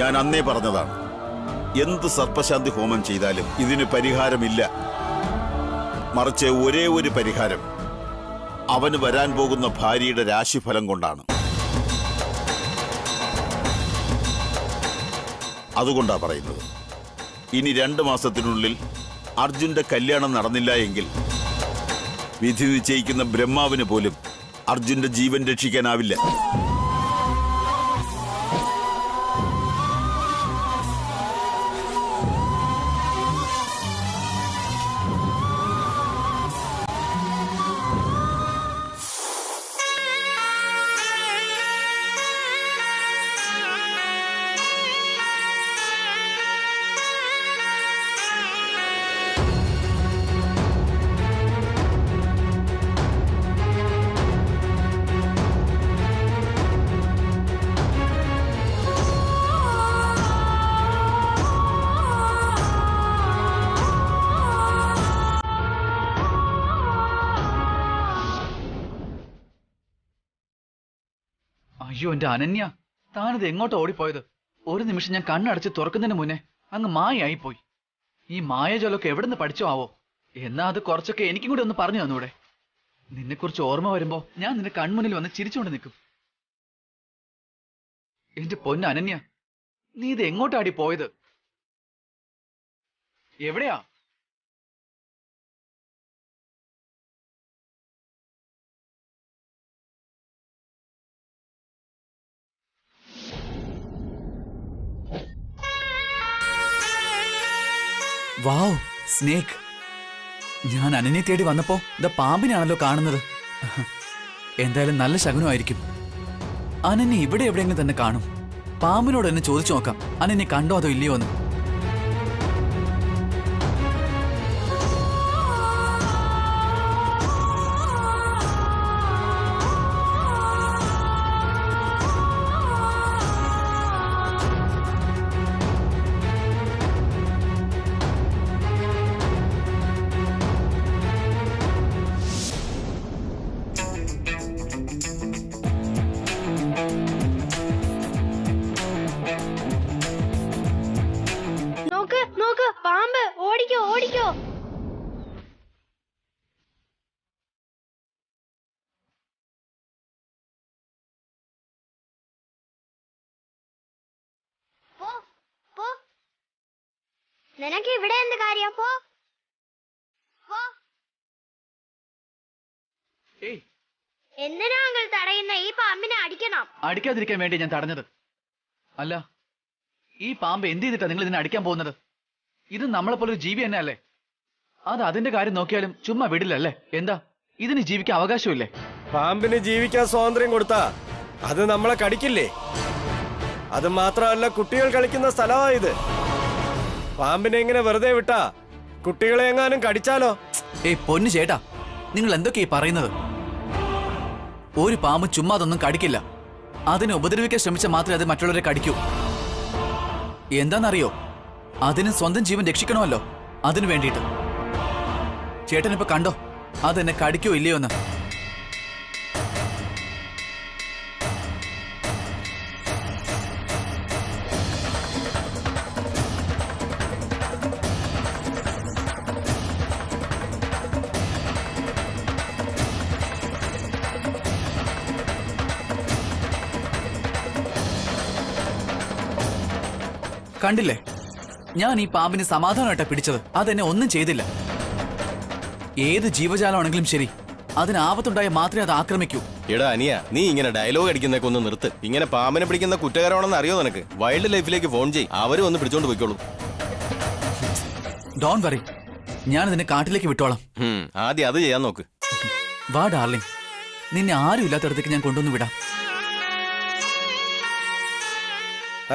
ഞാൻ അന്നേ പറഞ്ഞതാണ്, എന്ത് സർപ്പശാന്തി ഹോമം ചെയ്താലും ഇതിന് പരിഹാരമില്ല. മറിച്ച് ഒരേ ഒരു പരിഹാരം അവന് വരാൻ പോകുന്ന ഭാര്യയുടെ രാശിഫലം കൊണ്ടാണ്. അതുകൊണ്ടാ പറയുന്നത്, ഇനി 2 മാസത്തിനുള്ളിൽ അർജുന്റെ കല്യാണം നടന്നില്ല എങ്കിൽ വിധി നിശ്ചയിക്കുന്ന ബ്രഹ്മാവിന് പോലും അർജുന്റെ ജീവൻ രക്ഷിക്കാനാവില്ല. അയ്യോ എന്റെ അനന്യ, താനിത് എങ്ങോട്ട് ഓടിപ്പോയത്? ഒരു നിമിഷം ഞാൻ കണ്ണടച്ച് തുറക്കുന്നതിന് മുന്നേ അങ്ങ് മായയായിപ്പോയി. ഈ മായജലമൊക്കെ എവിടെ നിന്ന് പഠിച്ചോ ആവോ? എന്നാ അത് കുറച്ചൊക്കെ എനിക്കും കൂടി ഒന്ന് പറഞ്ഞു തന്നൂടെ? നിന്നെക്കുറിച്ച് ഓർമ്മ വരുമ്പോ ഞാൻ നിന്റെ കൺമുന്നിൽ വന്ന് ചിരിച്ചുകൊണ്ട് നിൽക്കും. എന്റെ പൊന്ന് അനന്യ, നീ ഇത് എങ്ങോട്ടാടി പോയത്? എവിടെയാ? വാവ്, സ്നേക്ക്. ഞാൻ അനന്യെ തേടി വന്നപ്പോ പാമ്പിനാണല്ലോ കാണുന്നത്. എന്തായാലും നല്ല ശകുനമായിരിക്കും. അനന്യ ഇവിടെ എവിടെയെങ്കിലും തന്നെ കാണും. പാമ്പിനോട് എന്നെ ചോദിച്ചു നോക്കാം, അനന്യെ കണ്ടോ അതോ ഇല്ലയോ എന്ന്. പാമ്പ്, ഓടിക്കോ ഓടിക്കോ. നിനക്ക് ഇവിടെ എന്ത് കാര്യം? പോ. എന്തിനാ അങ്കിൾ തടയുന്ന? ഈ പാമ്പിനെ അടിക്കണം. അടിക്കാതിരിക്കാൻ വേണ്ടി ഞാൻ തടഞ്ഞത്. അല്ല, ഈ പാമ്പ് എന്ത് ചെയ്തിട്ടാ നിങ്ങൾ ഇതിനെ അടിക്കാൻ പോകുന്നത്? ഇത് നമ്മളെ പോലെ ഒരു ജീവി തന്നെ അല്ലേ? അത് അതിന്റെ കാര്യം നോക്കിയാലും ചുമ്മാ വിടില്ലല്ലേ? എന്താ, ഇതിന് ജീവിക്കാൻ അവകാശമില്ലേ? പാമ്പിന് ജീവിക്കാൻ സ്വാതന്ത്ര്യം കൊടുത്താ അത് നമ്മളെ കടിക്കില്ലേ? അത് മാത്രമല്ല, കുട്ടികൾ കളിക്കുന്ന സ്ഥലമാ ഇത്. പാമ്പിനെ ഇങ്ങനെ വെറുതെ വിട്ടാ കുട്ടികളെ എങ്ങാനും കടിച്ചാലോ? പൊന്നു ചേട്ടാ, നിങ്ങൾ എന്തൊക്കെയാ പറയുന്നത്? ഒരു പാമ്പ് ചുമ്മാ അതൊന്നും കടിക്കില്ല. അതിനെ ഉപദ്രവിക്കാൻ ശ്രമിച്ചാൽ മാത്രമേ അത് മറ്റുള്ളവരെ കടിക്കൂ. എന്താണെന്നറിയോ, അതിന് സ്വന്തം ജീവൻ രക്ഷിക്കണമല്ലോ. അതിനു വേണ്ടിയിട്ട് ചേട്ടനിപ്പോ കണ്ടോ അതെന്നെ കടിക്കോ ഇല്ലയോ എന്ന്? കണ്ടില്ലേ, ഞാൻ ഈ പാമ്പിന് സമാധാനമായിട്ടാ പിടിച്ചത്. അതെന്നെ ഒന്നും ചെയ്തില്ല. ഏത് ജീവജാലമാണെങ്കിലും ശരി, അതിന് ആപത്തുണ്ടായ മാത്രമേ അത് ആക്രമിക്കൂ. എടാ അനിയ, നീ ഇങ്ങനെ ഡയലോഗ് അടിക്കുന്നൊക്കെ ഒന്ന് നിർത്ത്. ഇങ്ങനെ പാമ്പിനെ പിടിക്കുന്ന കുറ്റകരമാണെന്ന് അറിയോ നിനക്ക്? വൈൽഡ് ലൈഫിലേക്ക് ഫോൺ ചെയ്യ്, അവരും ഒന്ന് പിടിച്ചോണ്ട് പോയിക്കോളൂ. ഡോണ്ട് വറി, ഞാൻ ഇതിനെ കാട്ടിലേക്ക് വിട്ടോളാം. ആദ്യം അത് ചെയ്യാൻ നോക്ക്. വാ ഡാർലിംഗ്, നിന്നെ ആരും ഇല്ലാത്തടത്തേക്ക് ഞാൻ കൊണ്ടുവന്ന് വിടാം.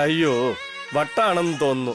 അയ്യോ, വട്ടാണെന്ന് തോന്നുന്നു.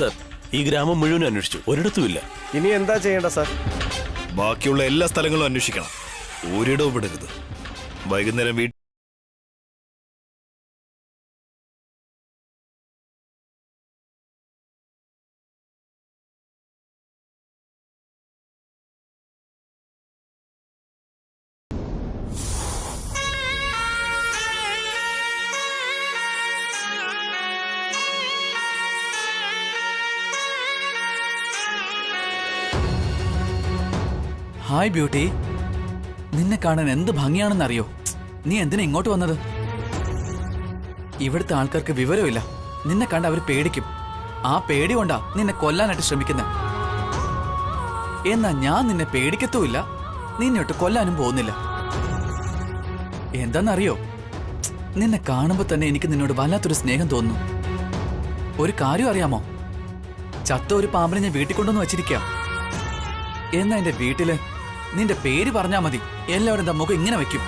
സർ, ഈ ഗ്രാമം മുഴുവൻ അന്വേഷിച്ചു, ഒരിടത്തുമില്ല. ഇനി എന്താ ചെയ്യേണ്ട സാർ? ബാക്കിയുള്ള എല്ലാ സ്ഥലങ്ങളും അന്വേഷിക്കണം, ഒരിടവും വിടരുത്. വൈകുന്നേരം വീട്ടിൽ ഹായ് ബ്യൂട്ടി, നിന്നെ കാണാൻ എന്ത് ഭംഗിയാണെന്നറിയോ? നീ എന്തിനാ ഇങ്ങോട്ട് വന്നത്? ഇവിടുത്തെ ആൾക്കാർക്ക് വിവരമില്ല, നിന്നെ കണ്ട അവർ പേടിക്കും. ആ പേടി കൊണ്ടാ നിന്നെ കൊല്ലാനായിട്ട് ശ്രമിക്കുന്നത്. എന്നാ ഞാൻ നിന്നെ പേടിക്കത്തുമില്ല, നിന്നോട്ട് കൊല്ലാനും പോകുന്നില്ല. എന്താന്നറിയോ, നിന്നെ കാണുമ്പോ തന്നെ എനിക്ക് നിന്നോട് വല്ലാത്തൊരു സ്നേഹം തോന്നുന്നു. ഒരു കാര്യം അറിയാമോ? ചത്ത ഒരു പാമ്പിനെ ഞാൻ വീട്ടിൽ കൊണ്ടുവന്ന് വെച്ചിരിക്കുക. എന്നാ എന്റെ വീട്ടില് നിന്റെ പേര് പറഞ്ഞാ മതി, എല്ലാവരും എന്താ മുഖം ഇങ്ങനെ വെക്കും.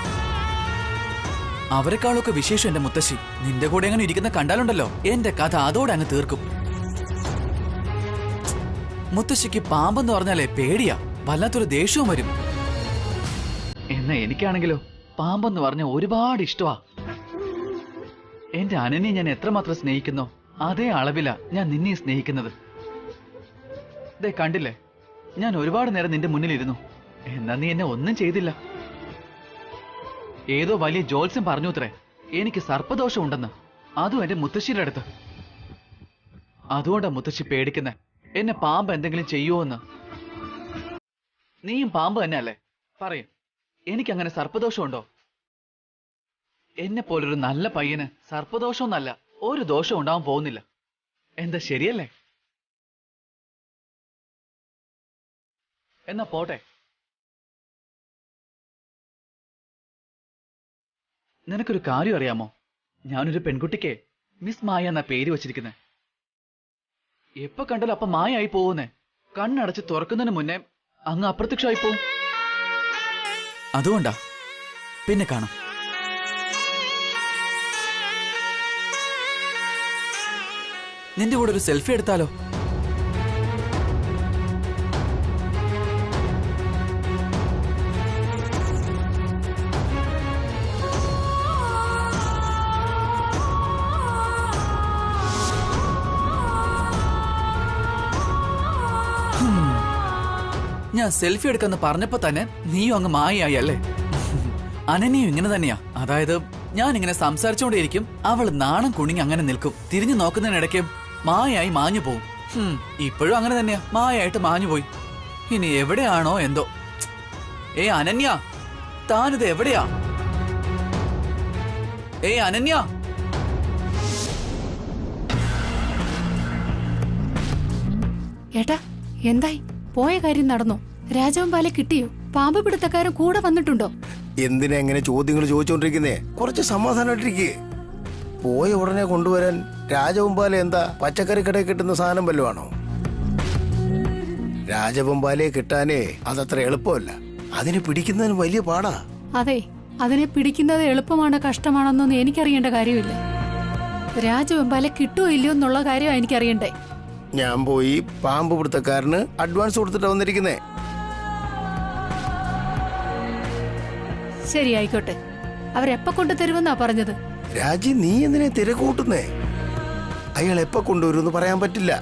അവരെക്കാളൊക്കെ വിശേഷം എന്റെ മുത്തശ്ശി. നിന്റെ കൂടെ അങ്ങനെ ഇരിക്കുന്ന കണ്ടാലുണ്ടല്ലോ, എന്റെ കഥ അതോടെ അങ്ങ് തീർക്കും. മുത്തശ്ശിക്ക് പാമ്പെന്ന് പറഞ്ഞാലേ പേടിയാ, വല്ലാത്തൊരു ദേഷ്യവും വരും. എന്നാ എനിക്കാണെങ്കിലോ പാമ്പെന്ന് പറഞ്ഞ ഒരുപാട് ഇഷ്ടമാ. എന്റെ അനനെ ഞാൻ എത്രമാത്രം സ്നേഹിക്കുന്നോ അതേ അളവിലാ ഞാൻ നിന്നെ സ്നേഹിക്കുന്നത്. ദേ കണ്ടില്ലേ, ഞാൻ ഒരുപാട് നേരം നിന്റെ മുന്നിലിരുന്നു, എന്നാ നീ എന്നെ ഒന്നും ചെയ്തില്ല. ഏതോ വലിയ ജോത്സ്യം പറഞ്ഞു അത്രേ എനിക്ക് സർപ്പദോഷം ഉണ്ടെന്ന്, അതും എന്റെ മുത്തശ്ശിയുടെ അടുത്ത്. അതുകൊണ്ടാ മുത്തശ്ശി പേടിക്കുന്നെ, എന്നെ പാമ്പ് എന്തെങ്കിലും ചെയ്യുമോ എന്ന്. നീയും പാമ്പ് തന്നെ അല്ലേ? പറയും, എനിക്കങ്ങനെ സർപ്പദോഷമുണ്ടോ? എന്നെ പോലൊരു നല്ല പയ്യന് സർപ്പദോഷമൊന്നല്ല, ഒരു ദോഷം ഉണ്ടാവാൻ പോകുന്നില്ല. എന്താ ശരിയല്ലേ? എന്നാ പോട്ടെ. നിനക്കൊരു കാര്യം അറിയാമോ? ഞാനൊരു പെൺകുട്ടിക്ക് മിസ് മായ എന്നാ പേര് വച്ചിരിക്കുന്നത്. എപ്പോ കണ്ടാലും അപ്പൊ മായ ആയി പോകുന്നേ. കണ്ണടച്ച് തുറക്കുന്നതിന് മുന്നേ അങ്ങ് അപ്രത്യക്ഷമായി പോവും. അതുകൊണ്ടാ. പിന്നെ കാണാം. നിന്റെ കൂടെ ഒരു സെൽഫി എടുത്താലോ? ഞാൻ സെൽഫി എടുക്കാന്ന് പറഞ്ഞപ്പോ തന്നെ നീയും അങ്ങ് മായയായി അല്ലേ? അനന്യയും ഇങ്ങനെ തന്നെയാ. അതായത് ഞാൻ ഇങ്ങനെ സംസാരിച്ചോണ്ടേയിരിക്കും, അവൾ നാണം കുണിങ്ങി അങ്ങനെ നിൽക്കും. തിരിഞ്ഞു നോക്കുന്നതിനിടയ്ക്ക് മായയായി മാഞ്ഞു പോവും. ഇപ്പോഴും അങ്ങനെ തന്നെയാ, മായായിട്ട് മാഞ്ഞു പോയി. ഇനി എവിടെയാണോ എന്തോ. അനന്യ, താനിത് എവിടെയാ? അനന്യ, ഏട്ടാ എന്തായി? പോയ കാര്യം നടന്നോ? രാജവെമ്പാലെ കിട്ടിയോ? പാമ്പ് പിടുത്തക്കാരൻ കൂടെ വന്നിട്ടുണ്ടോ? എന്തിനാ എങ്ങനെ ചോദ്യങ്ങൾ ചോദിച്ചോണ്ടിരിക്കുന്നേ? കുറച്ച് സമാധാനമായിട്ടിരിക്കേ. പോയ ഉടനെ കൊണ്ടുവരാൻ രാജവെമ്പാല എന്താ പച്ചക്കറി കടയിൽ കിട്ടുന്ന സാധനം വല്ലതും ആണോ? രാജവെമ്പാലയെ കിട്ടാനേ അതത്ര എളുപ്പമല്ല, അതിനെ പിടിക്കുന്നതിന് വലിയ പാടാ. അതെ, അതിനെ പിടിക്കുന്നത് എളുപ്പമാണോ കഷ്ടമാണെന്നൊന്നും എനിക്കറിയേണ്ട കാര്യമില്ല. രാജവെമ്പാലെ കിട്ടുമോ ഇല്ലയോ എന്നുള്ള കാര്യമാണ് എനിക്കറിയണ്ടേ. ഞാൻ പോയി പാമ്പ് പിടുത്തക്കാരന് അഡ്വാൻസ് കൊടുത്തിട്ടാ വന്നിരിക്കുന്നേ. ശരി, ആയിക്കോട്ടെ. അവരെപ്പ കൊണ്ടുതരുമെന്നാ പറഞ്ഞത്? രാജി, നീ എന്തിനെ തിരക്കൂട്ടുന്നേ? അയാൾ എപ്പോ കൊണ്ടുവരുമെന്ന് പറയാൻ പറ്റില്ല.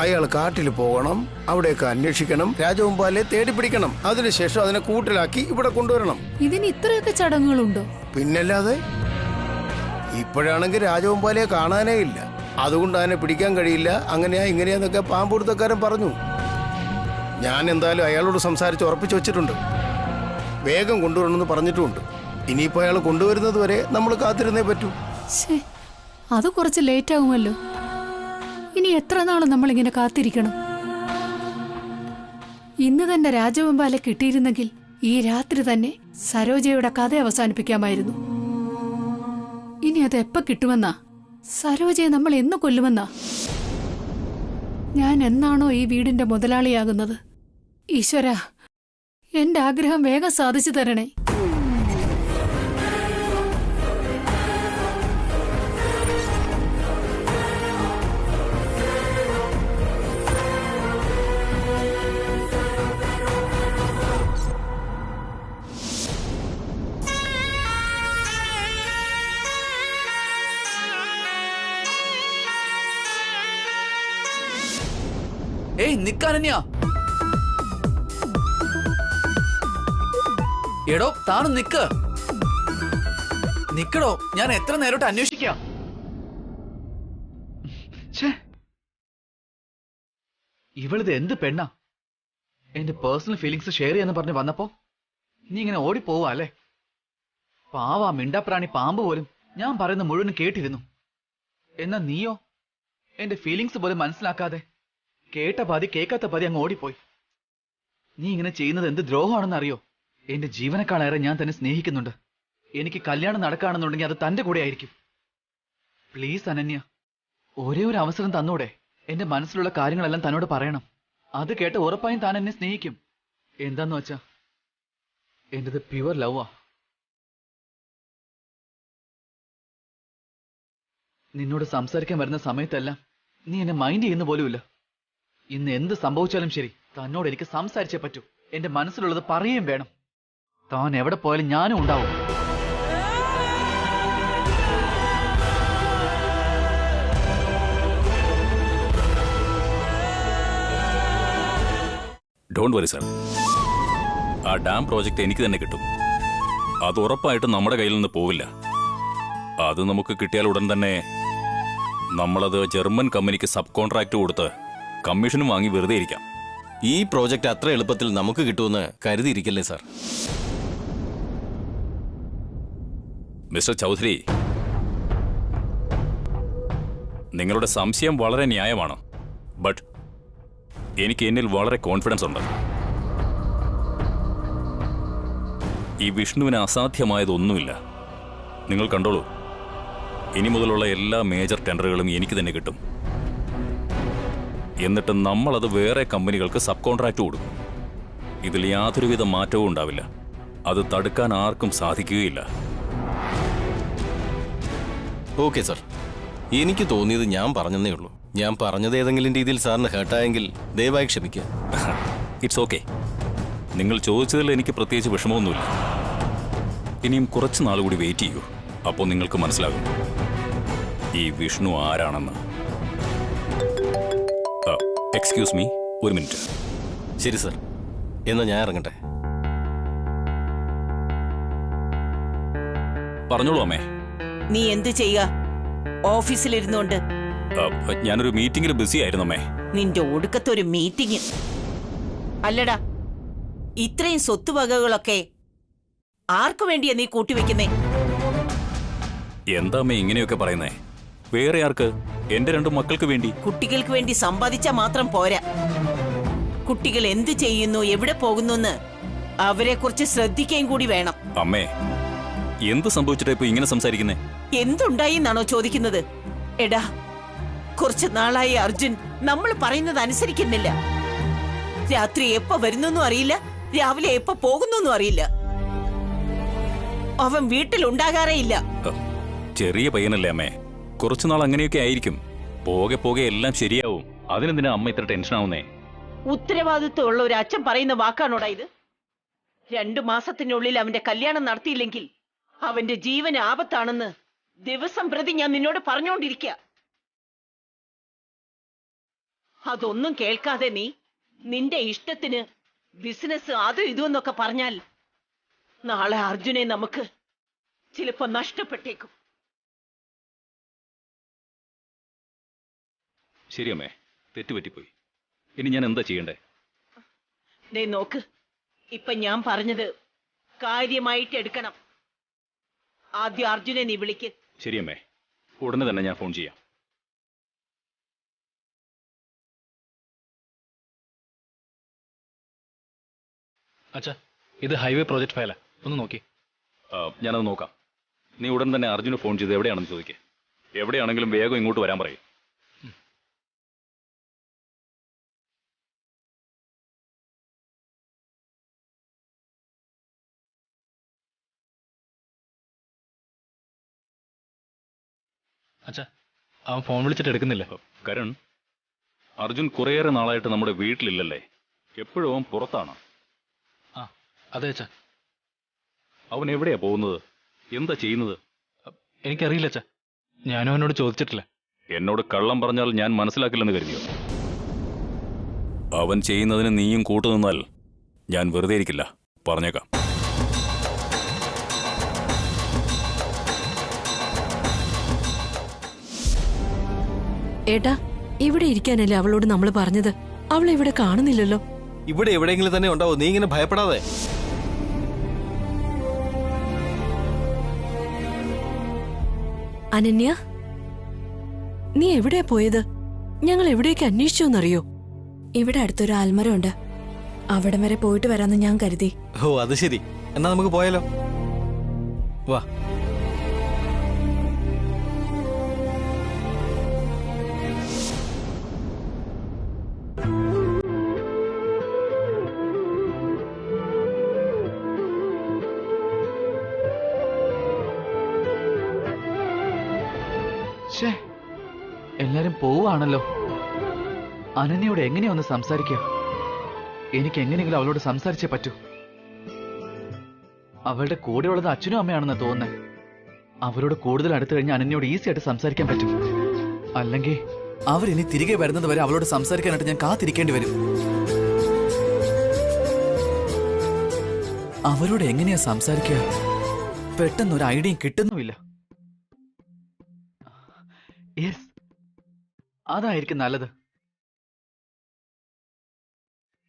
അയാൾ കാട്ടിൽ പോകണം, അവിടെയൊക്കെ അന്വേഷിക്കണം, രാജവെമ്പാലയെ തേടി പിടിക്കണം, അതിനുശേഷം അതിനെ കൂട്ടിലാക്കി ഇവിടെ കൊണ്ടുവരണം. ഇതിന് ഇത്രയൊക്കെ ചടങ്ങുകളുണ്ടോ? പിന്നല്ലാതെ. ഇപ്പോഴാണെങ്കിൽ രാജവെമ്പാലയെ കാണാനേ ഇല്ല, അതുകൊണ്ട് അതിനെ പിടിക്കാൻ കഴിയില്ല, അങ്ങനെയാ ഇങ്ങനെയാന്നൊക്കെ പാമ്പ് പിടുത്തക്കാരൻ പറഞ്ഞു. ഞാൻ എന്തായാലും അയാളോട് സംസാരിച്ച് ഉറപ്പിച്ചു വെച്ചിട്ടുണ്ട്, വേഗം കൊണ്ടുവരണമെന്ന് പറഞ്ഞിട്ടുമുണ്ട്. ഇനിയിപ്പോ അയാൾ കൊണ്ടുവരുന്നത് വരെ നമ്മൾ കാത്തിരുന്നേ പറ്റൂ. അത് കുറച്ച് ലേറ്റ് ആകുമല്ലോ. ഇനി എത്ര നാള് നമ്മളിങ്ങനെ കാത്തിരിക്കണം? ഇന്ന് തന്നെ രാജവെമ്പാല കിട്ടിയിരുന്നെങ്കിൽ ഈ രാത്രി തന്നെ സരോജയുടെ കഥ അവസാനിപ്പിക്കാമായിരുന്നു. ഇനി അത് എപ്പോ കിട്ടുമെന്നാ? സരോജയെ നമ്മൾ എന്ന് കൊല്ലുമെന്നാ? ഞാൻ എന്നാണോ ഈ വീടിന്റെ മുതലാളിയാകുന്നത്? ഈശ്വരാ, എന്റെ ആഗ്രഹം വേഗം സാധിച്ചു തരണേ. ഏയ് നിക്ക അനന്യ. എടോ താനും നിക്കടോ, ഞാൻ എത്ര നേരോട്ട് അന്വേഷിക്കാം. ഇവളിത് എന്ത് പെണ്ണാ? എന്റെ പേഴ്സണൽ ഫീലിങ്സ് ഷെയർ ചെയ്യാന്ന് പറഞ്ഞ് വന്നപ്പോ നീ ഇങ്ങനെ ഓടിപ്പോവാ അല്ലേ? പാവാ മിണ്ടാപ്രാണി പാമ്പ് പോലും ഞാൻ പറയുന്ന മുഴുവൻ കേട്ടിരുന്നു. എന്നാ നീയോ എന്റെ ഫീലിങ്സ് പോലും മനസ്സിലാക്കാതെ കേട്ട പാതി കേൾക്കാത്ത പാതി അങ്ങ് ഓടിപ്പോയി. നീ ഇങ്ങനെ ചെയ്യുന്നത് എന്ത് ദ്രോഹമാണെന്ന് അറിയോ? എന്റെ ജീവനക്കാളേറെ ഞാൻ തന്നെ സ്നേഹിക്കുന്നുണ്ട്. എനിക്ക് കല്യാണം നടക്കുകയാണെന്നുണ്ടെങ്കിൽ അത് തന്റെ കൂടെ ആയിരിക്കും. പ്ലീസ് അനന്യ, ഒരേ ഒരു അവസരം തന്നൂടെ? എന്റെ മനസ്സിലുള്ള കാര്യങ്ങളെല്ലാം തന്നോട് പറയണം. അത് കേട്ട് ഉറപ്പായും താൻ എന്നെ സ്നേഹിക്കും. എന്താന്ന് വെച്ചാ എന്റേത് പ്യുവർ ലവാ. നിന്നോട് സംസാരിക്കാൻ വരുന്ന സമയത്തെല്ലാം നീ എന്നെ മൈൻഡ് ചെയ്യുന്ന പോലുമില്ല. ഇന്ന് എന്ത് സംഭവിച്ചാലും ശരി, തന്നോട് എനിക്ക് സംസാരിച്ചേ പറ്റൂ. എന്റെ മനസ്സിലുള്ളത് പറയുകയും വേണം. താൻ എവിടെ പോയാലും ഞാനും ഉണ്ടാവും. ഡോണ്ട് വറി സാർ, ആ ഡാം പ്രോജക്റ്റ് എനിക്ക് തന്നെ കിട്ടും. അത് ഉറപ്പായിട്ടും നമ്മുടെ കയ്യിൽ നിന്ന് പോവില്ല. അത് നമുക്ക് കിട്ടിയാൽ ഉടൻ തന്നെ നമ്മളത് ജർമ്മൻ കമ്പനിക്ക് സബ് കോൺട്രാക്ട് കൊടുത്ത് കമ്മീഷനും വാങ്ങി വെറുതെ ഇരിക്കാം. ഈ പ്രോജക്റ്റ് അത്ര എളുപ്പത്തിൽ നമുക്ക് കിട്ടുമെന്ന് കരുതിയിരിക്കല്ലേ സാർ? മിസ്റ്റർ ചൗധരി, നിങ്ങളുടെ സംശയം വളരെ ന്യായമാണ്. ബട്ട് എനിക്ക് എന്നിൽ വളരെ കോൺഫിഡൻസ് ഉണ്ട്. ഈ വിഷ്ണുവിന് അസാധ്യമായതൊന്നുമില്ല. നിങ്ങൾ കണ്ടോളൂ, ഇനി മുതലുള്ള എല്ലാ മേജർ ടെൻഡറുകളും എനിക്ക് തന്നെ കിട്ടും. എന്നിട്ട് നമ്മളത് വേറെ കമ്പനികൾക്ക് സബ് കോൺട്രാക്ട് കൊടുക്കും. ഇതിൽ യാതൊരുവിധ മാറ്റവും ഉണ്ടാവില്ല. അത് തടുക്കാൻ ആർക്കും സാധിക്കുകയില്ല. ഓക്കെ സാർ, എനിക്ക് തോന്നിയത് ഞാൻ പറഞ്ഞതേ ഉള്ളൂ. ഞാൻ പറഞ്ഞത് ഏതെങ്കിലും രീതിയിൽ സാറിന് ഹേർട്ടായെങ്കിൽ ദയവായി ക്ഷമിക്കുക. It's okay. നിങ്ങൾ ചോദിച്ചതിൽ എനിക്ക് പ്രത്യേകിച്ച് വിഷമമൊന്നുമില്ല. ഇനിയും കുറച്ച് നാൾ കൂടി വെയിറ്റ് ചെയ്യൂ. അപ്പോൾ നിങ്ങൾക്ക് മനസ്സിലാകും ഈ വിഷ്ണു ആരാണെന്ന്. എക്സ്ക്യൂസ് മീ, ഒരു മിനിറ്റ്. ശരി സാർ, എന്നാ ഞാൻ ഇറങ്ങട്ടെ. പറഞ്ഞോളൂ അമ്മേ. നീ എന്ത് ചെയ്യുക? ഓഫീസിലിരുന്നോണ്ട്? ഞാനൊരു മീറ്റിംഗിൽ ബിസി ആയിരുന്നു അമ്മേ. നിന്റെ ഒടുക്കത്തൊരു മീറ്റിംഗ് അല്ലടാ. ഇത്രയും സ്വത്തുവകകളൊക്കെ ആർക്കു വേണ്ടിയാ നീ കൂട്ടിവെക്കുന്നേ? എന്താ അമ്മേ ഇങ്ങനെയൊക്കെ പറയുന്നേ? വേറെ ആർക്ക്? എന്റെ 2 മക്കൾക്ക് വേണ്ടി. കുട്ടികൾക്ക് വേണ്ടി സമ്പാദിച്ചാൽ മാത്രം പോരാ. കുട്ടികൾ എന്ത് ചെയ്യുന്നു, എവിടെ പോകുന്നു എന്ന് അവരെ കുറിച്ച് ശ്രദ്ധിക്കുകയും കൂടി വേണം. അമ്മേ, എന്ത് സംഭവിച്ചിട്ടാ ഇപ്പൊ ഇങ്ങനെ സംസാരിക്കുന്നേ? എന്തുണ്ടായി എന്നാണോ ചോദിക്കുന്നത്? എടാ, കുറച്ച് നാളായി അർജുൻ നമ്മൾ പറയുന്നത് അനുസരിക്കുന്നില്ല. രാത്രി എപ്പോ വരുന്നെന്നും അറിയില്ല, രാവിലെ എപ്പോ പോകുന്നെന്നും അറിയില്ല. അവൻ വീട്ടിലുണ്ടാകാറേ ഇല്ല. ചെറിയ പയ്യനല്ലേ അമ്മേ, കുറച്ചുനാൾ അങ്ങനെയൊക്കെ ആയിരിക്കും. പോകെ പോകെ എല്ലാം ശരിയാവും. അതിനെന്തിനാ അമ്മ ഇത്ര ടെൻഷൻ ആവുന്നേ? ഉത്തരവാദിത്വമുള്ള ഒരു അച്ഛൻ പറയുന്ന വാക്കാണോടാ ഇത്? 2 മാസത്തിനുള്ളിൽ അവന്റെ കല്യാണം നടത്തിയില്ലെങ്കിൽ അവന്റെ ജീവന് ആപത്താണെന്ന് ദിവസം പ്രതി ഞാൻ നിന്നോട് പറഞ്ഞുകൊണ്ടിരിക്കുക. അതൊന്നും കേൾക്കാതെ നീ നിന്റെ ഇഷ്ടത്തിന് ബിസിനസ് അതും ഇതുമെന്നൊക്കെ പറഞ്ഞാൽ നാളെ അർജുനെ നമുക്ക് ചിലപ്പോ നഷ്ടപ്പെട്ടേക്കും. ശരി അമ്മേ, തെറ്റുപറ്റിപ്പോയി. ഇനി ഞാൻ എന്താ ചെയ്യണ്ടേ? ദേ നോക്ക്, ഇപ്പൊ ഞാൻ പറഞ്ഞത് കാര്യമായിട്ട് എടുക്കണം. ആദ്യം അർജുനെ നീ വിളിക്ക്. ശരി അമ്മേ, ഉടനെ തന്നെ ഞാൻ ഫോൺ ചെയ്യാം. അച്ഛാ, ഇത് ഹൈവേ പ്രോജക്ട് ഫയലാ, ഒന്ന് നോക്കി. ഞാനത് നോക്കാം. നീ ഉടൻ തന്നെ അർജുന് ഫോൺ ചെയ്ത് എവിടെയാണെന്ന് ചോദിക്കേ. എവിടെയാണെങ്കിലും വേഗം ഇങ്ങോട്ട് വരാൻ പറയും. അച്ഛാ, അവൻ ഫോൺ വിളിച്ചിട്ട് എടുക്കുന്നില്ല. കരുൺ, അർജുൻ കുറേയേറെ നാളായിട്ട് നമ്മുടെ വീട്ടിലില്ലല്ലേ? എപ്പോഴും അവൻ പുറത്താണ്. ആ അതെ അച്ഛാ. അവൻ എവിടെയാ പോകുന്നത്? എന്താ ചെയ്യുന്നത്? എനിക്കറിയില്ല അച്ഛാ, ഞാനും അവനോട് ചോദിച്ചിട്ടില്ല. എന്നോട് കള്ളം പറഞ്ഞാൽ ഞാൻ മനസ്സിലാക്കില്ലെന്ന് കരുതിയോ? അവൻ ചെയ്യുന്നതിന് നീയും കൂട്ടുനിന്നാൽ ഞാൻ വെറുതെ ഇരിക്കില്ല, പറഞ്ഞേക്കാം. ഏട്ടാ, ഇവിടെ ഇരിക്കാനല്ലേ അവളോട് നമ്മൾ പറഞ്ഞത്? അവളെ ഇവിടെ കാണുന്നില്ലല്ലോ. ഇവിടെ എവിടെയെങ്കിലും തന്നെ ഉണ്ടാവും, നീ ഇങ്ങനെ ഭയപ്പെടാതെ. അനന്യ, നീ എവിടെയാ പോയത്? ഞങ്ങൾ എവിടേക്ക് അന്വേഷിച്ചോന്നറിയോ? ഇവിടെ അടുത്തൊരു ആൽമരം ഉണ്ട്, അവിടം വരെ പോയിട്ട് വരാന്ന് ഞാൻ കരുതി. ഓ, അത് ശരി. എന്നാ നമുക്ക് പോയാലോ? വാ. എല്ലാരും പോവാണല്ലോ. അനന്യയോട് എങ്ങനെയാ ഒന്ന് സംസാരിക്കുക? എനിക്ക് എങ്ങനെയെങ്കിലും അവളോട് സംസാരിച്ചേ പറ്റൂ. അവളുടെ കൂടെയുള്ളത് അച്ഛനും അമ്മയാണെന്ന് തോന്നുന്നത്. അവരോട് കൂടുതൽ അടുത്ത് കഴിഞ്ഞ് അനന്യയോട് ഈസി ആയിട്ട് സംസാരിക്കാൻ പറ്റും. അല്ലെങ്കിൽ അവരിനി തിരികെ വരുന്നത് വരെ അവളോട് സംസാരിക്കാനായിട്ട് ഞാൻ കാത്തിരിക്കേണ്ടി വരും. അവരോട് എങ്ങനെയാ സംസാരിക്കുക? പെട്ടെന്ന് ഒരു ഐഡിയയും കിട്ടുന്നുമില്ല. യെസ്, അതായിരിക്കും നല്ലത്.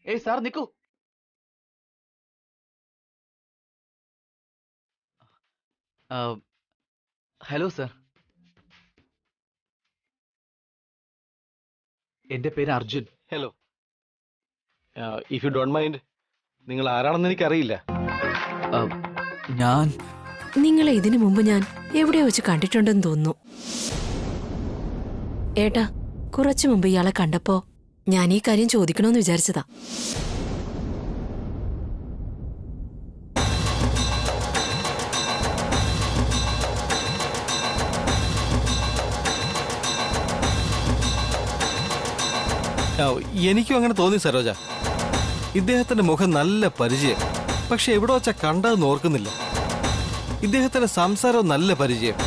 ഏയ് സാർ, നിക്കൂ. ഹലോ സാർ, എന്റെ പേര് Arjun. Hello. If you don't mind, നിങ്ങൾ ആരാണെന്ന് എനിക്കറിയില്ല. ഞാൻ നിങ്ങളെ ഇതിനു മുമ്പ് ഞാൻ എവിടെയോ വെച്ച് കണ്ടിട്ടുണ്ടെന്ന് തോന്നുന്നു. ഏട്ടാ, കുറച്ചു മുമ്പ് ഇയാളെ കണ്ടപ്പോ ഞാൻ ഈ കാര്യം ചോദിക്കണമെന്ന് വിചാരിച്ചതാ. എനിക്കും അങ്ങനെ തോന്നി സരോജ. ഇദ്ദേഹത്തിന്റെ മുഖം നല്ല പരിചയം, പക്ഷെ എവിടെ വെച്ചാ കണ്ടതെന്ന് ഓർക്കുന്നില്ല. ഇദ്ദേഹത്തിന്റെ സംസാരവും നല്ല പരിചയം.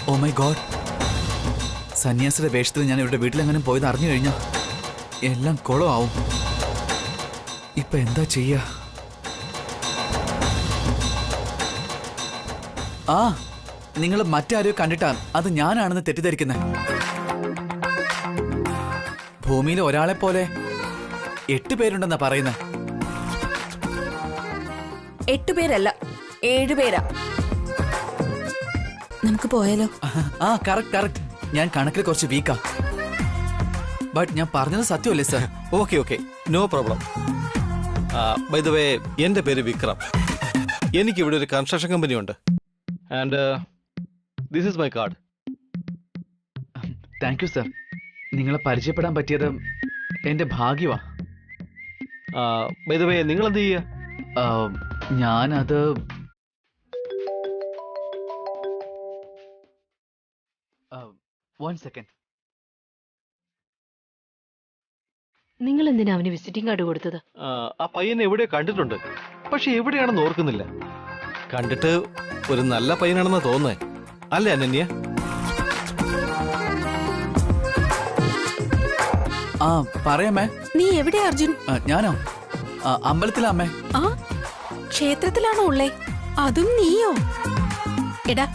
ഓ മൈ ഗോഡ്, സന്യാസിയുടെ വേഷത്തിൽ ഞാൻ ഇവിടെ വീട്ടിലെങ്ങനെ പോയത് അറിഞ്ഞു കഴിഞ്ഞാ എല്ലാം കുളമാവും. ഇപ്പൊ എന്താ ചെയ്യാ? ആ, നിങ്ങൾ മറ്റാരെയോ കണ്ടിട്ടാ അത് ഞാനാണെന്ന് തെറ്റിദ്ധരിക്കുന്നത്. ഭൂമിയിൽ ഒരാളെ പോലെ 8 പേരുണ്ടെന്നാ പറയുന്നത്. 8 പേരല്ല, 7 പേരാ. നമുക്ക് പോയാലോ? ആ, കറക്റ്റ്. ഞാൻ കണക്കിൽ കുറച്ച് വീക്കാ. ബട്ട് ഞാൻ പറഞ്ഞത് സത്യമല്ലേ sir? Okay, no problem. By the way, എന്റെ പേര് വിക്രം. എനിക്കിവിടെ ഒരു കൺസ്ട്രക്ഷൻ കമ്പനി ഉണ്ട്. And this is my card. Thank you sir. നിങ്ങളെ പരിചയപ്പെടാൻ പറ്റിയത് എന്റെ ഭാഗ്യമാ. ബൈ ദ വേ, നിങ്ങൾ എന്ത് ചെയ്യുക? ഞാനത് വൺ സെക്കൻഡ്. നിങ്ങൾ എന്തിനാ അവന് വിസിറ്റിംഗ് കാർഡ് കൊടുത്തത്? ആ പയ്യനെ എവിടെയോ കണ്ടിട്ടുണ്ട്, പക്ഷെ എവിടെയാണെന്ന് ഓർക്കുന്നില്ല. കണ്ടിട്ട് ഒരു നല്ല പയ്യനാണെന്ന് തോന്നുന്നേ, അല്ലേ അനന്യ? ആ, പറയാമേ. നീ എവിടെയാ അർജുൻ? ഞാനോ? അമ്പലത്തിലാ അമ്മേ. ആ, ക്ഷേത്രത്തിലാണോ ഉള്ളേ? അതും നീയോ? എടാ,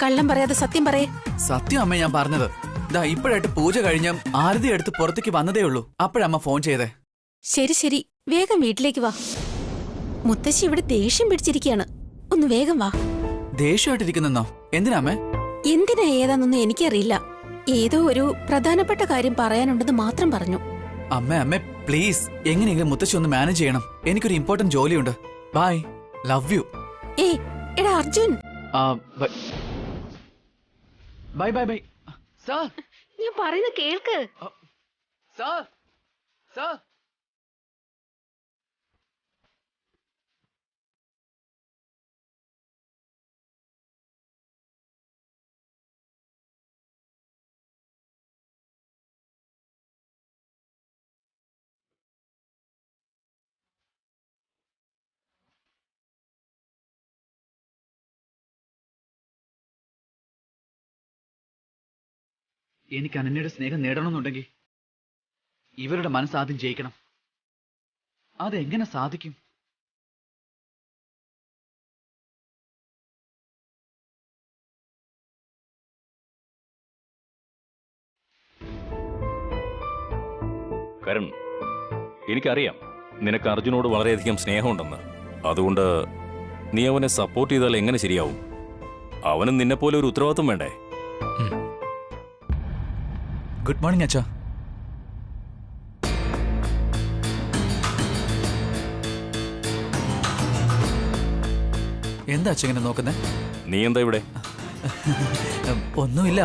കള്ളം പറയാതെ സത്യം പറയേ. സത്യം അമ്മ ഞാൻ പറഞ്ഞത്. ഇതാ ഇപ്പോഴായിട്ട് പൂജ കഴിഞ്ഞ് ആരതി എടുത്ത് പുറത്തേക്ക് വന്നതേ ഉള്ളൂ. അപ്പോഴമ്മ ഫോൺ ചെയ്തേ. ശരി, വേഗം വീട്ടിലേക്ക് വാ. മുത്തശ്ശി ഇവിടെ ദേഷ്യം പിടിച്ചിരിക്കുകയാണ്. ഒന്ന് വേഗം വാ. ദേഷ്യമായിട്ടിരിക്കുന്നോ? എന്തിനാമ്മേ? എന്തിനാ ഏതാന്നൊന്നും എനിക്കറിയില്ല. ഏതോ ഒരു പ്രധാനപ്പെട്ട കാര്യം പറയാനുണ്ടെന്ന് മാത്രം പറഞ്ഞു. അമ്മേ പ്ലീസ്, എങ്ങനെയെങ്കിലും മുത്തശ്ശി ഒന്ന് മാനേജ് ചെയ്യണം. എനിക്കൊരു ഇമ്പോർട്ടന്റ് ജോലിയുണ്ട്. Bye, love you. ഏയ് എടാ അർജുൻ. ബൈ. സാർ, ഞാൻ പറയുന്നത് കേൾക്ക്. സാർ. എനിക്ക് അനന്യയുടെ സ്നേഹം നേടണമെന്നുണ്ടെങ്കിൽ ഇവരുടെ മനസ്സ് ആദ്യം ജയിക്കണം. അതെങ്ങനെ സാധിക്കും? കരൺ, എനിക്കറിയാം നിനക്ക് അർജുനോട് വളരെയധികം സ്നേഹമുണ്ടെന്ന്. അതുകൊണ്ട് നീ അവനെ സപ്പോർട്ട് ചെയ്താൽ എങ്ങനെ ശരിയാവും? അവനും നിന്നെപ്പോലെ ഒരു ഉത്തരവാദിത്വം വേണ്ടേ? ഗുഡ് മോർണിംഗ് അച്ഛാ. എന്താ അച്ഛൻ ഇങ്ങനെ നോക്കുന്നേ? നീ എന്താ ഇവിടെ? ഒന്നുമില്ല,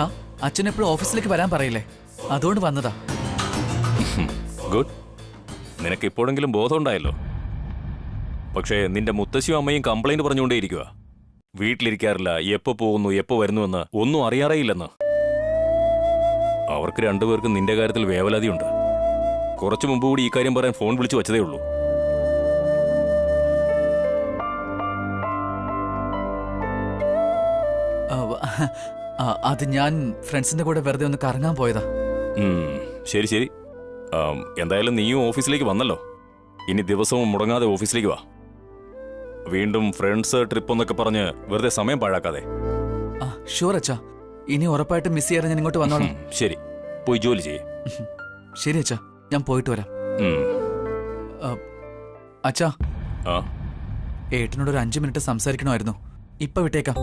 അച്ഛൻ എപ്പോഴും ഓഫീസിലേക്ക് വരാൻ പറയില്ലേ, അതുകൊണ്ട് വന്നതാ. ഗുഡ്. നിനക്ക് ഇപ്പോഴെങ്കിലും ബോധമുണ്ടായല്ലോ. പക്ഷേ നിന്റെ മുത്തശ്ശിയും അമ്മയും കംപ്ലൈന്റ് പറഞ്ഞുകൊണ്ടേയിരിക്കുക. വീട്ടിലിരിക്കാറില്ല, എപ്പോ പോകുന്നു എപ്പോ വരുന്നുവെന്ന് ഒന്നും അറിയാറേയില്ലെന്ന്. അവർക്ക് രണ്ടുപേർക്കും നിന്റെ കാര്യത്തിൽ വേവലാതിയുണ്ട്. കുറച്ചു മുമ്പ് കൂടി ഈ കാര്യം പറയാൻ ഫോൺ വിളിച്ചു വച്ചതേ ഉള്ളൂ. അത് ഞാൻ ഫ്രണ്ട്സിന്റെ കൂടെ വെറുതെ ഒന്ന് കറങ്ങാൻ പോയതാ. ശരി ശരി. എന്തായാലും നീയും ഓഫീസിലേക്ക് വന്നല്ലോ. ഇനി ദിവസവും മുടങ്ങാതെ ഓഫീസിലേക്ക് വാ. വീണ്ടും ഫ്രണ്ട്സ് ട്രിപ്പ് എന്നൊക്കെ പറഞ്ഞ് വെറുതെ സമയം പാഴാക്കാതെ. ഷുവർ അച്ഛാ, ഇനി ഉറപ്പായിട്ട് മിസ് ചെയ്യാതെ ഞാൻ ഇങ്ങോട്ട് വന്നോളാം. ശരി, പോയി ജോലി ചെയ്യേ. ശരി അച്ഛാ, ഞാൻ പോയിട്ട് വരാം. അച്ഛാ, ഏട്ടനോട് ഒരു 5 മിനിറ്റ് സംസാരിക്കണമായിരുന്നു. ഇപ്പൊ വിട്ടേക്കാം.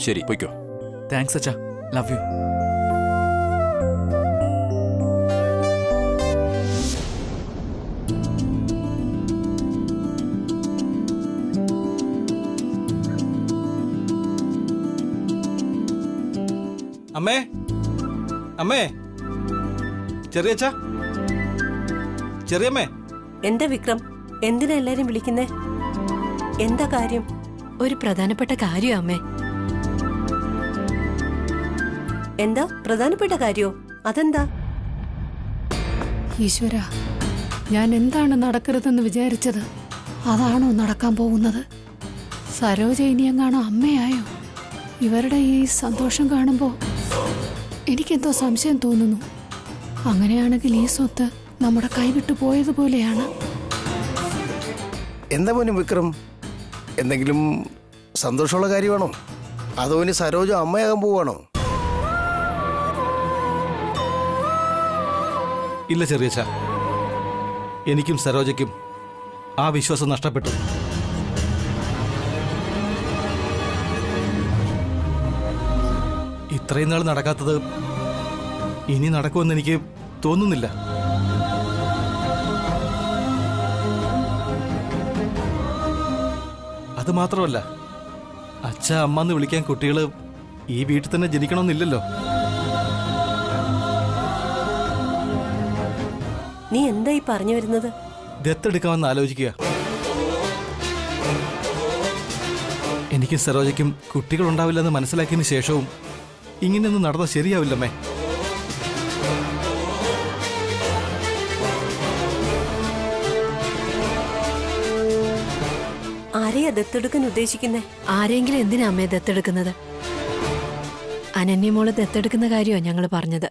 ശരി, പോയിക്കോ. താങ്ക്സ് അച്ഛാ, ലവ് യു. അമ്മേ, അമ്മേ, ചെറിയച്ഛ, ചെറിയമ്മേ. എന്താ വിക്രം, എന്തിനാ എല്ലാരും വിളിക്കുന്നേ? എന്താ കാര്യം? ഒരു പ്രധാനപ്പെട്ട കാര്യം അമ്മേ. എന്താ പ്രധാനപ്പെട്ട കാര്യോ? അതെന്താ? ഈശ്വര, ഞാൻ എന്താണ് നടക്കരുതെന്ന് വിചാരിച്ചത് അതാണോ നടക്കാൻ പോകുന്നത്? സരോജ ഇനിയെങ്ങാണോ അമ്മയായോ? ഇവരുടെ ഈ സന്തോഷം കാണുമ്പോൾ എനിക്കെന്തോ സംശയം തോന്നുന്നു. അങ്ങനെയാണെങ്കിൽ ഈ സ്വത്ത് നമ്മുടെ കൈവിട്ടു പോയതുപോലെയാണ്. എന്താ മോനും വിക്രം, എന്തെങ്കിലും സന്തോഷമുള്ള കാര്യമാണോ? അതോ ഇനി സരോജ അമ്മയാകാൻ പോവാണോ? ഇല്ല ചെറിയച്ഛ, എനിക്കും സരോജയ്ക്കും ആ വിശ്വാസം നഷ്ടപ്പെട്ടു. ഇത്രയും നാൾ നടക്കാത്തത് ഇനി നടക്കുമെന്ന് എനിക്ക് തോന്നുന്നില്ല. അത് മാത്രമല്ല, അച്ഛ അമ്മ എന്ന് വിളിക്കാൻ കുട്ടികൾ ഈ വീട്ടിൽ തന്നെ ജനിക്കണമെന്നില്ലല്ലോ. നീ എന്താ ഈ പറഞ്ഞു വരുന്നത്? ദത്തെടുക്കാമെന്ന് ആലോചിക്കുക. എനിക്കും സരോജയ്ക്കും കുട്ടികളുണ്ടാവില്ലെന്ന് മനസ്സിലാക്കിയതിന് ശേഷവും ഇങ്ങനെയൊന്നും നടന്നാൽ ശരിയാവില്ലമ്മേ. ആരെയാ ദത്തെടുക്കാൻ ഉദ്ദേശിക്കുന്നേ? ആരെങ്കിലും എന്തിനാ അമ്മയെ ദത്തെടുക്കുന്നത്? അനന്യമോള് ദത്തെടുക്കുന്ന കാര്യമാണ് ഞങ്ങൾ പറഞ്ഞത്.